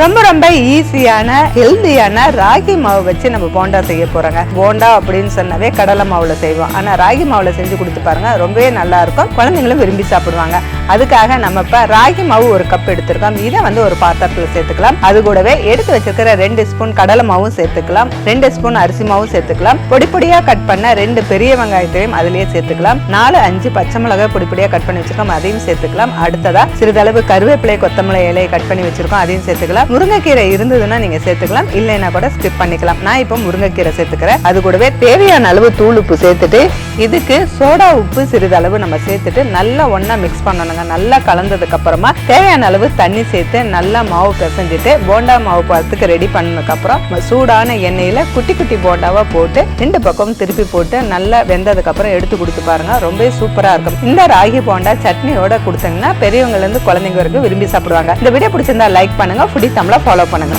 ரொம்ப ரொம்ப ஈஸியான ஹெல்தியான ராகி மாவு வச்சு நம்ம போண்டா செய்ய போறோங்க. போண்டா அப்படின்னு சொன்னாவே கடலை மாவுல செய்வோம். ஆனா ராகி மாவுல செஞ்சு கொடுத்து பாருங்க, ரொம்பவே நல்லா இருக்கும். குழந்தைங்களும் விரும்பி சாப்பிடுவாங்க. அதுக்காக நம்ம இப்ப ராகி மாவு 1 கப் எடுத்திருக்கோம். இதை ஒரு பாத்திரத்துல சேர்த்துக்கலாம். அது கூடவே எடுத்து வச்சிருக்கிற 2 ஸ்பூன் கடலை மாவும் சேர்த்துக்கலாம். 2 ஸ்பூன் அரிசி மாவும் சேர்த்துக்கலாம். பொடி பொடியா கட் பண்ண 2 பெரிய வெங்காயத்தையும் அதுலயே சேர்த்துக்கலாம். 4-5 பச்சை மிளகாய் பொடி பொடியா கட் பண்ணி வச்சிருக்கோம், அதையும் சேர்த்துக்கலாம். அடுத்ததா சிறிதளவு கருவேப்பிலை கொத்தமல்லி இலையை கட் பண்ணி வச்சிருக்கோம், அதையும் சேர்த்துக்கலாம். முருங்கைக்கீரை இருந்ததுன்னா நீங்க சேர்த்துக்கலாம், இல்லைன்னா கூட ஸ்கிப் பண்ணிக்கலாம். நான் இப்போ முருங்கைக்கீரை சேர்த்துக்கிறேன். அது கூடவே தேவையான அளவு தூள் உப்பு சேர்த்துட்டு இதுக்கு சோடா உப்பு சிறிதளவு நம்ம சேர்த்துட்டு நல்லா ஒண்ணா மிக்ஸ் பண்ணணுங்க. நல்லா கலந்ததுக்கு அப்புறமா தேவையான அளவு தண்ணி சேர்த்து நல்லா மாவு பிசைஞ்சிட்டு போண்டா மாவு பார்த்துக்கு ரெடி பண்ணதுக்கு அப்புறம் சூடான எண்ணெயில குட்டி குட்டி போண்டாவா போட்டு 2 பக்கம் திருப்பி போட்டு நல்லா வெந்ததுக்கு அப்புறம் எடுத்து கொடுத்து பாருங்க, ரொம்ப சூப்பரா இருக்கும். இந்த ராகி போண்டா சட்னியோட கொடுத்தீங்கன்னா பெரியவங்கல இருந்து குழந்தைங்க வரைக்கும் விரும்பி சாப்பிடுவாங்க. இந்த வீடியோ பிடிச்சிருந்தா லைக் பண்ணுங்க, ஃபுடி தமிழை ஃபாலோ பண்ணுங்க.